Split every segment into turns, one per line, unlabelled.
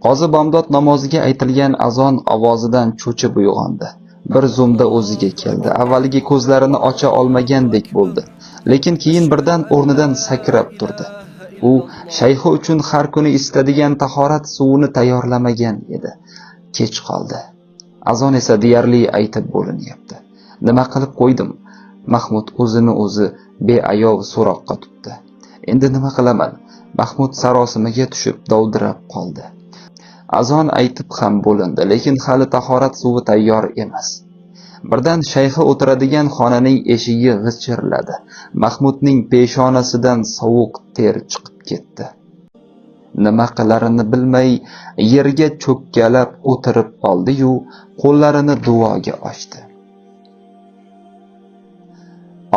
Qozi bomdod namoziga aytilgan azon ovozidan cho'chib uyg'ondi. Bir zumda o'ziga keldi. Avvaliga ko'zlarini ocha olmagandek bo'ldi, lekin keyin birdan o'rnidan sakrab turdi. U shayxi uchun har kuni istadigan tahorat suvini tayyorlamagan edi. Kech qoldi. Azon esa deyarli aytib bo'linyapti. Nima qilib qo'ydim? Mahmud o'zini o'zi beayov so'roqqa tutdi. Endi nima qilaman? Mahmud sarosimaga tushib dovdirab qoldi. Azon aytib ham bo'lindi, lekin hali tahorat suvi tayyor emas. Birdan shayxi o'tiradigan xonaning eshigi g'ichirladi. Mahmudning peshonasidan sovuq ter chiqib ketdi. Nima qilarini bilmay yerga cho'kkalab o'tirib oldi-yu, qo'llarini duoga ochdi.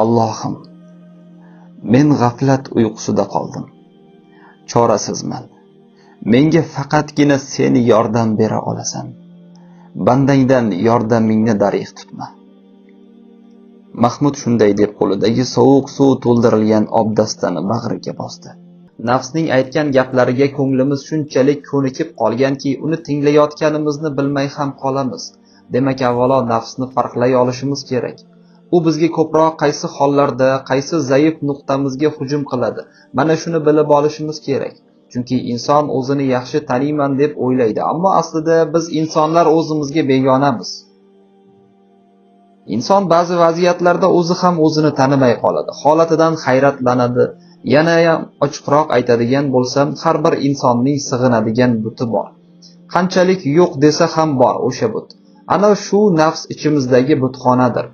Allohim, men g'aflat uyqusida qoldim. Chorasizman. Menga faqatgina sen yordam bera olasan. Bandangdan yordamingni darig' tutma. Mahmud shunday deb qo'lidagi sovuq suv to'ldirilgan obdastani bag'riga bosdi. Nafsning aytgan gaplariga ko'nglimiz shunchalik ko'nikib qolganki, uni tinglayotganimizni bilmay ham qolamiz. Demak, avvalo nafsni farqlay olishimiz kerak. U bizga ko'proq qaysi hollarda, qaysi zaif nuqtamizga hujum qiladi, mana shuni bilib olishimiz kerak. Chunki inson o'zini yaxshi taniyman deb o'ylaydi, ammo aslida biz insonlar o'zimizga begonamiz. Inson ba'zi vaziyatlarda o'zi ham o'zini tanimay qoladi, holatidan hayratlanadi. Yana ham ochiqroq aytadigan bo'lsam, har bir insonning sig'inadigan buti bor. Qanchalik yo'q desa ham bor o'sha but. Ana shu nafs ichimizdagi butxonadir.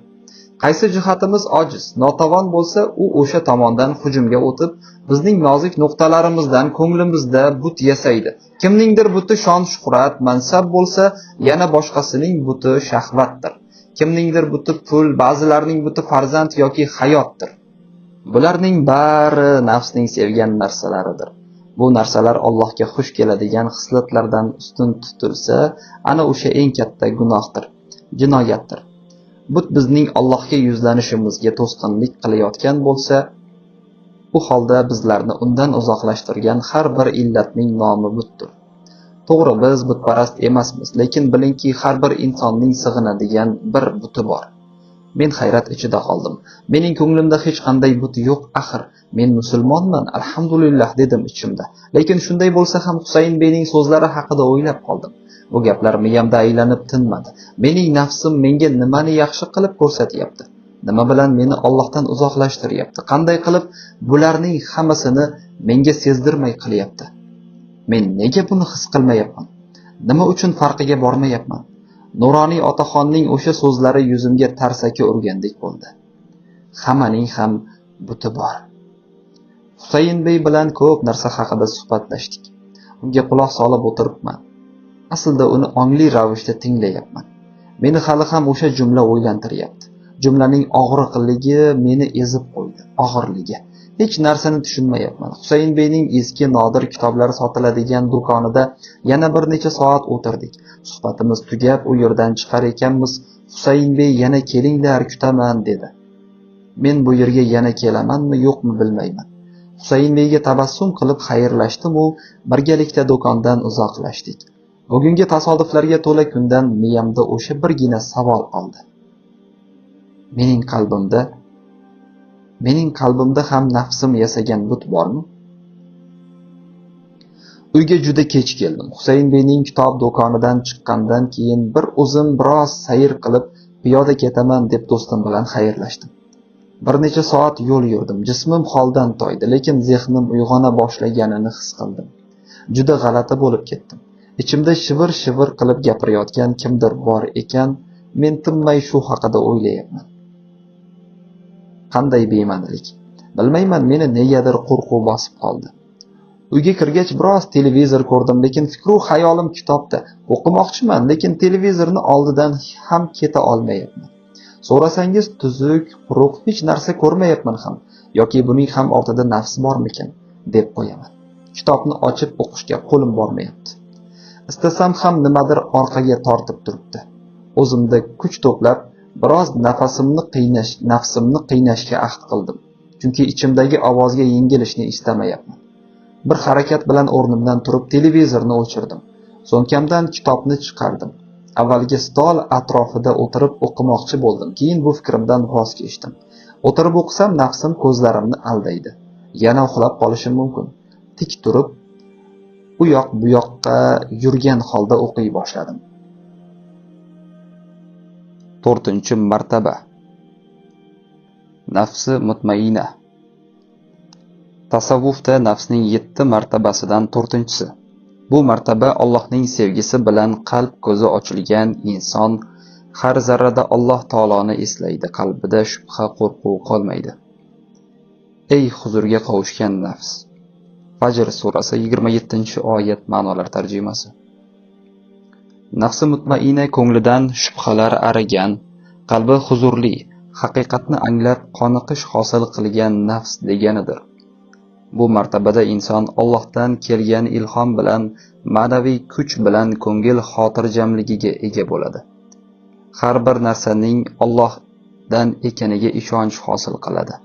Qaysi jihatimiz ojiz, notavon bo'lsa, u o'sha tomondan hujumga o'tib, bizning nozik nuqtalarimizdan ko'nglimizda but yasaydi. Kimningdir buti shon-shuhrat, mansab bo'lsa, yana boshqasining buti shahvatdir. Kimningdir buti pul, ba'zilarning buti farzand yoki hayotdir. Bularning bari nafsning sevgan narsalaridir. Bu narsalar Allohga xush keladigan xislatlardan ustun tutilsa, ana o'sha eng katta gunohdir, jinoyatdir. But bizning Allohga yuzlanishimizga to'sqinlik qilayotgan bo'lsa, bu holda bizlarni undan uzoqlashtirgan har bir illatning nomi butdir. To'g'ri, biz butparast emasmiz, lekin bilingki, har bir insonning sig'inadigan bir buti bor. Men hayrat ichida qoldim. Mening ko'nglimda hech qanday but yo'q axir. Men musulmonman, alhamdulillah dedim ichimda. Lekin shunday bo'lsa ham Husayn beyning so'zlari haqida o'ylab qoldim. Bu gaplar miyamda aylanib tinmadi. Mening nafsim menga nimani yaxshi qilib ko'rsatyapti? Nima bilan meni Allohdan uzoqlashtiryapti? Qanday qilib bularning hammasini menga sezdirmay qilyapti? Men nega buni his qilmayapman? Nima uchun farqiga bormayapman? Nuroniy otaxonning o'sha so'zlari yuzimga tarsaki urgandek bo'ldi. Hammaning ham buti bor. Husayn bey bilan ko'p narsa haqida suhbatlashdik. Unga quloq solib o'tiribman. Aslida uni ongli ravishda tinglayapman. Meni hali ham o'sha jumla o'ylantiryapti. Jumlaning og'riqligi meni ezib qo'ydi, og'irligi. Hech narsani tushunmayapman. Husayn beyning eski nodir kitoblari sotiladigan do'konida yana bir necha soat o'tirdik. Suhbatimiz tugab, u yerdan chiqar ekanmiz, Husayn bey yana kelinglar, kutaman dedi. Men bu yerga yana kelamanmi, yo'qmi bilmayman. Husayn beyga tabassum qilib xayrlashdim u birgalikda do'kondan uzoqlashdik. Bugungi tasodiflarga to'la kundan miyamda o'sha birgina savol qoldi. Mening qalbimda ham nafsim yasagan but bormi? Uyga juda kech keldim. Husayn beyning kitob do'konidan chiqqandan keyin bir o'zim biroz sayr qilib piyoda ketaman deb do'stim bilan xayrlashdim. Bir necha soat yo'l yurdim. Jismim holdan toydi, lekin zehnim uyg'ona boshlaganini his qildim. Juda g'alati bo'lib ketdim. Ichimda shivir-shivir qilib gapirayotgan kimdir bor ekan, men tinmay shu haqida o'ylayapman. Qanday bema'nilik. Bilmayman, meni negadir qo'rquv bosib qoldi. Uyga kirgach biroz televizor ko'rdim, lekin fikru xayolim kitobda. O'qimoqchiman, lekin televizorni oldidan ham keta olmayapman. So'rasangiz tuzuk, quruq hech narsa ko'rmayapman ham. Yoki buning ham ortida nafs bormikan deb qo'yaman. Kitobni ochib o'qishga qo'lim bormayapti. Istasam ham nimadir orqaga tortib turibdi. O'zimda kuch to'plab biroz nafsimni qiynashga ahd qildim. Chunki ichimdagi ovozga yengilishni istamayapman. Bir harakat bilan o'rnimdan turib televizorni o'chirdim. So'nkamdan kitobni chiqardim. Avvalgi stol atrofida o'tirib o'qimoqchi bo'ldim. Keyin bu fikrimdan voz kechdim. O'tirib o'qisam nafsim ko'zlarimni aldaydi. Yana uxlab qolishim mumkin. Tik turib, u yoq bu yoqqa yurgan holda o'qiy boshladim. 4-martaba. Nafsi mutmaina. Tasavvufda nafsning 7 martabasidan 4-si. Bu martaba Allohning sevgisi bilan qalb ko'zi ochilgan inson har zarrada Alloh taoloni eslaydi, qalbida shubha, qo'rquv qolmaydi. Ey huzurga qovushgan nafs. Fajr surasi 27-oyat ma'nolar tarjimasi. Nafsi mutmaina ko'nglidan shubhalar arigan, qalbi huzurli, haqiqatni anglab qoniqish hosil qilgan nafs deganidir. Bu martabada inson Allohdan kelgan ilhom bilan, ma'naviy kuch bilan ko'ngil xotirjamligiga ega bo'ladi. Har bir narsaning Allohdan ekaniga ishonch hosil qiladi.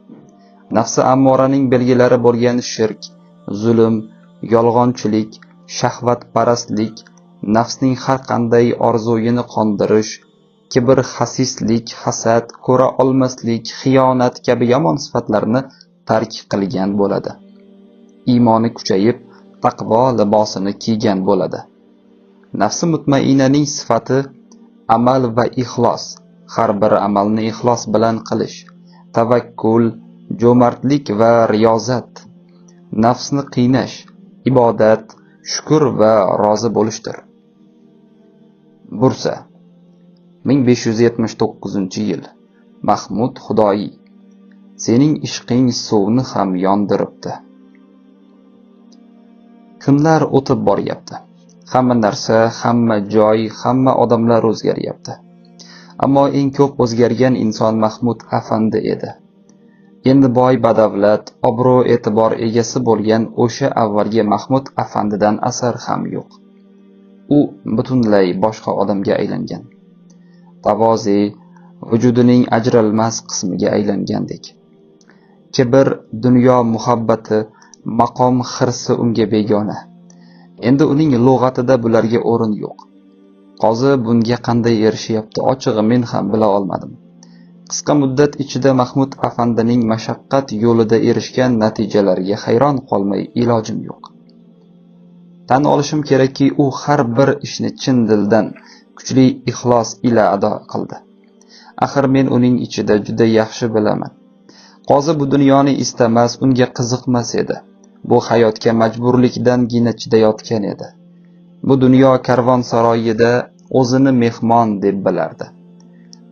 Nafsi ammoraning belgilari bo'lgan shirk, zulm, yolg'onchilik, shahvatparastlik, nafsning har qanday orzuyini qondirish, kibr, xasislik, hasad, ko'ra olmaslik, xiyonat kabi yomon sifatlarni tark qilgan bo'ladi. Iymoni kuchayib, taqvo libosini kiygan bo'ladi. Nafsi mutmainaning sifati amal va ixlos, har bir amalni ixlos bilan qilish, tavakkul, jo'mardlik va riyozat, nafsni qiynash, ibodat, shukr va rozi bo'lishdir. Bursa 1579-yil. Mahmud Xudoyi. Sening ishqing suvni ham yondiribdi. Kunlar o'tib boryapti. Hamma narsa, hamma joy, hamma odamlar o'zgaryapti. Ammo eng ko'p o'zgargan inson Mahmud afandi edi. Endi boy badavlat, obro' e'tibor egasi bo'lgan o'sha avvalgi Mahmud afandidan asar ham yo'q. U butunlay boshqa odamga aylangan. Tavozi vujudining ajralmas qismiga aylangandek. Kibr, dunyo muhabbati, maqom hirsi unga begona. Endi uning lug'atida bularga o'rin yo'q. Qozi bunga qanday erishyapti, ochig'i men ham bila olmadim. Qisqa muddat ichida Mahmud afandining mashaqqat yo'lida erishgan natijalariga hayron qolmay ilojim yo'q. Tan olishim kerakki, u har bir ishni chin dildan, kuchli ixlos ila ado qildi. Axir men uning ichida juda yaxshi bilaman. Qozi bu dunyoni istamas, unga qiziqmas edi. Bu hayotga majburlikdangina chidayotgan edi. Bu dunyo karvonsaroyida o'zini mehmon deb bilardi.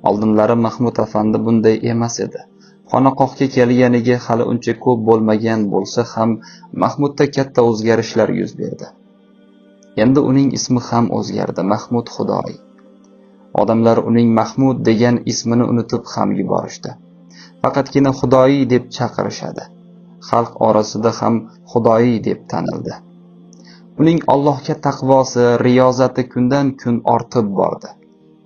Oldinlari Mahmud afandi bunday emas edi. Xonaqohga kelganiga hali uncha ko'p bo'lmagan bo'lsa ham Mahmudda katta o'zgarishlar yuz berdi. Endi uning ismi ham o'zgardi, Mahmud Xudoyi. Odamlar uning Mahmud degan ismini unutib ham yuborishdi. Faqatgina Xudoyi deb chaqirishadi. Xalq orasida ham Xudoyi deb tanildi. Uning Allohga taqvosi, riyozati kundan kun ortib bordi.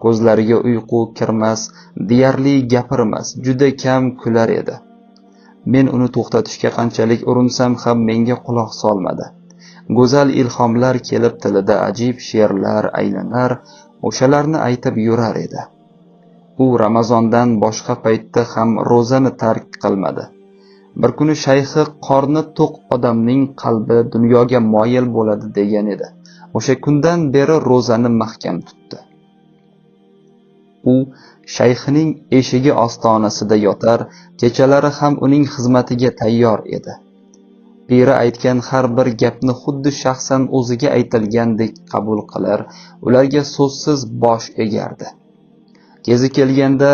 Ko'zlariga uyqu kirmas, deyarli gapirmas, juda kam kular edi. Men uni to'xtatishga qanchalik urinsam ham menga quloq solmadi. Go'zal ilhomlar kelib tilida ajib she'rlar aylanar, o'shalarni aytib yurar edi. U Ramazondan boshqa paytda ham ro'zani tark qilmadi. Bir kuni shayxi qorni to'q odamning qalbi dunyoga moyil bo'ladi degan edi. O'sha kundan beri ro'zani mahkam tutdi. U shayxining eshigi ostonasida yotar, kechalari ham uning xizmatiga tayyor edi. Piri aytgan har bir gapni xuddi shaxsan o'ziga aytilgandek qabul qilar, ularga so'zsiz bosh egardi. Kezi kelganda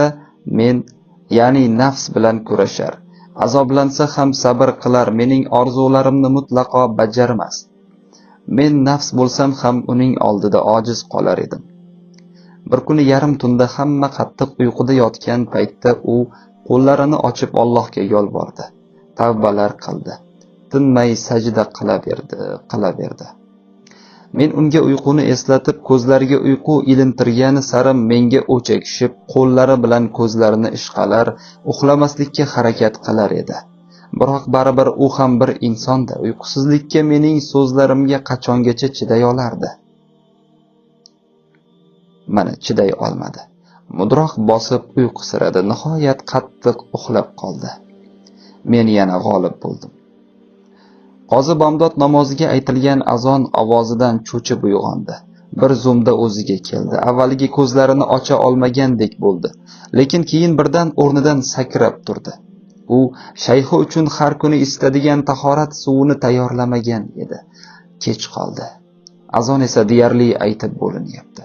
men, ya'ni nafs bilan kurashar, azoblansa ham sabr qilar, mening orzularimni mutlaqo bajarmas. Men nafs bo'lsam ham uning oldida ojiz qolar edim. Bir kuni yarim tunda hamma qattiq uyquda yotgan paytda u qo'llarini ochib Allohga yolbordi, tavbalar qildi. Tinmay sajda qilaverdi. Men unga uyquni eslatib, ko'zlariga uyqu ilintirgani sari menga o'chakishib, qo'llari bilan ko'zlarini ishqalar, uxlamaslikka harakat qilar edi. Biroq baribir u ham bir insonda, uyqusizlikka mening so'zlarimga qachongacha chiday olardi. Mana chiday olmadi. Mudroq bosib uyqusiradi. Nihoyat qattiq uxlab qoldi. Men yana g'olib bo'ldim. Qozi bomdod namoziga aytilgan azon ovozidan cho'chib uyg'ondi. Bir zumda o'ziga keldi. Avvaliga ko'zlarini ocha olmagandek bo'ldi, lekin keyin birdan o'rnidan sakrab turdi. U shayxi uchun har kuni istadigan tahorat suvini tayyorlamagan edi. Kech qoldi. Azon esa deyarli aytib bo'linyapti.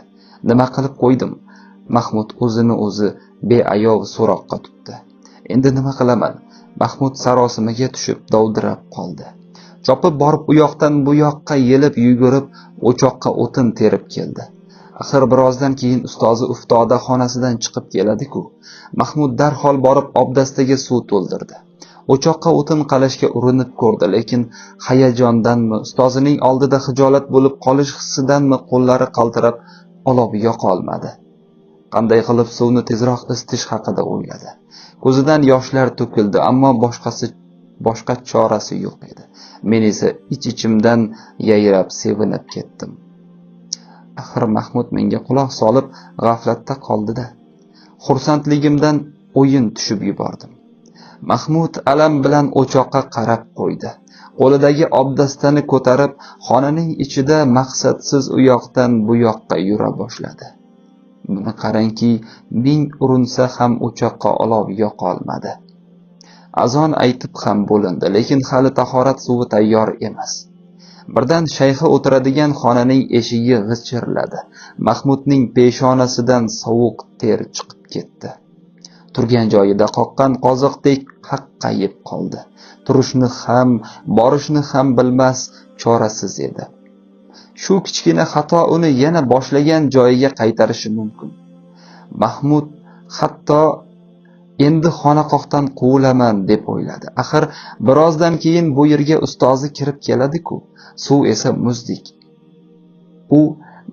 Nima qilib qo'ydim? Mahmud o'zini o'zi beayov so'roqqa tutdi. Endi nima qilaman? Mahmud sarosimaga tushib dovdirab qoldi. Chopib borib u yoqdan bu yoqqa yelib yugurib o'choqqa o'tin terib keldi. Axir birozdan keyin ustozi uftoda xonasidan chiqib keladi-ku. Mahmud darhol borib obdastaga suv to'ldirdi. O'choqqa o'tin qalashga urinib ko'rdi, lekin hayajondanmi, ustozining oldida xijolat bo'lib qolish hissidanmi qo'llari qaltirab olov yoqa olmadi. Qanday qilib suvni tezroq isitish haqida o'yladi. Ko'zidan yoshlar to'kildi, ammo boshqa chorasi yo'q edi. Men esa ich-ichimdan yayrab sevinib ketdim. Axir Mahmud menga quloq solib g'aflatda qoldi-da. Xursandligimdan o'yin tushib yubordim. Mahmud alam bilan o'choqqa qarab qo'ydi. Qo'lidagi obdastani ko'tarib, xonaning ichida maqsadsiz u yoqdan bu yoqqa yura boshladi. Buni qarangki, ming urinsa ham o'choqqa olov yoqa olmadi. Azon aytib ham bo'lindi, lekin hali tahorat suvi tayyor emas. Birdan shayxi o'tiradigan xonaning eshigi g'ichirladi. Mahmudning peshonasidan sovuq ter chiqib ketdi. Turgan joyida qoqqan qoziqdek qaqqayib qoldi. Turishni ham, borishni ham bilmas, chorasiz edi. Shu kichkina xato uni yana boshlagan joyiga qaytarishi mumkin. Mahmud hatto endi xonaqohdan quvilaman deb o'yladi. Axir birozdan keyin bu yerga ustozi kirib keladi-ku. Suv esa muzdek. U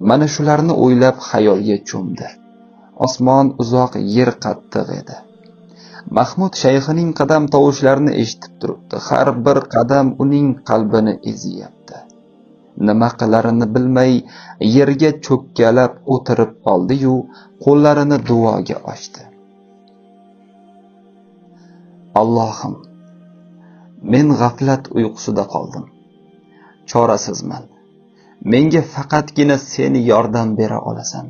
mana shularni o'ylab xayolga cho'mdi. Osmon uzoq, yer qattiq edi. Mahmud shayxining qadam tovushlarini eshitib turibdi. Har bir qadam uning qalbini eziyapti. Nima qilarini bilmay yerga cho'kkalab o'tirib oldi-yu, qo'llarini duoga ochdi. Allohim, men g'aflat uyqusida qoldim. Chorasizman. Menga faqatgina sen yordam bera olasan.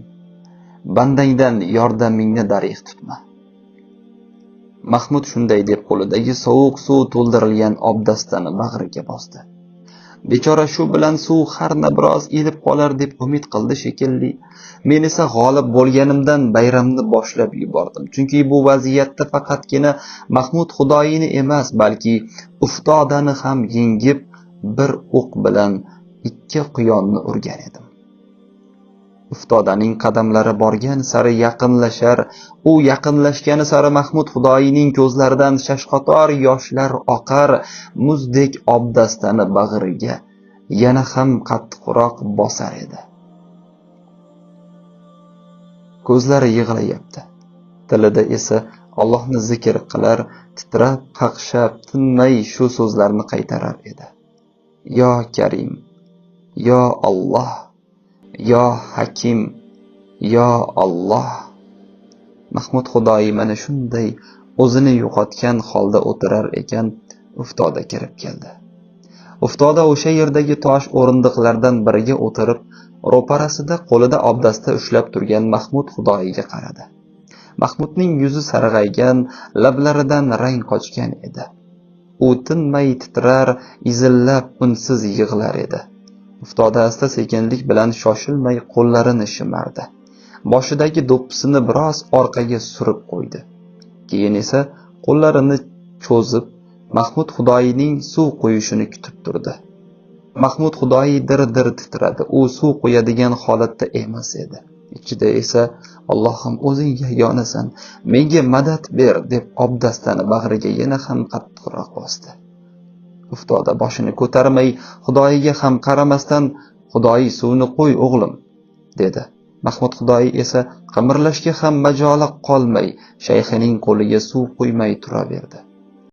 Bandangdan yordamingni darig' tutma. Mahmud shunday deb qo'lidagi sovuq suv to'ldirilgan obdastani bag'riga bosdi. Bechora shu bilan suv harna biroz ilib qolar deb umid qildi shekilli. Men esa g'olib bo'lganimdan bayramni boshlab yubordim. Chunki bu vaziyatda faqatgina Mahmud Xudoyini emas, balki uftodani ham yengib bir o'q bilan ikki quyonni urgan edim. Uftodaning qadamlari borgan sari yaqinlashar, u yaqinlashgani sari Mahmud Xudoyining ko'zlaridan shashqator yoshlar oqar, muzdek obdastani bag'riga yana ham qattiqroq bosar edi. Ko'zlari yig'layapti. Tilida esa Allohni zikr qilar, titrab, qaqshab, tinmay shu so'zlarni qaytarar edi. Yo Karim, yo Alloh, yo Hakim, yo Alloh. Mahmud Xudoyi mana shunday o'zini yo'qotgan holda o'tirar ekan, uftoda kirib keldi. Uftoda o'sha yerdagi tosh o'rindiqlardan biriga o'tirib, ro'parasida qo'lida obdasta ushlab turgan Mahmud Xudoyiga qaradi. Mahmudning yuzi sarg'aygan, lablaridan rang qochgan edi. U tinmay titrar, izillab unsiz yig'lar edi. Uftoda asta sekinlik bilan shoshilmay qo'llarini shimardi. Boshidagi do'ppisini biroz orqaga surib qo'ydi. Keyin esa qo'llarini cho'zib Mahmud Xudoyining suv quyishini kutib turdi. Mahmud Xudoyi dir-dir titradi. U suv quyadigan holatda emas edi. Ichida esa Allohim o'zing yagonasan, menga madad ber deb obdastani bag'riga yana ham qattiqroq bosdi. Uftoda boshini ko'tarmay, Xudoyiga ham qaramasdan, "Xudoyi suvni qo'y o'g'lim", dedi. Mahmud Xudoyi esa qimirlashga ham majoli qolmay, shayxining qo'liga suv qo'ymay turaverdi.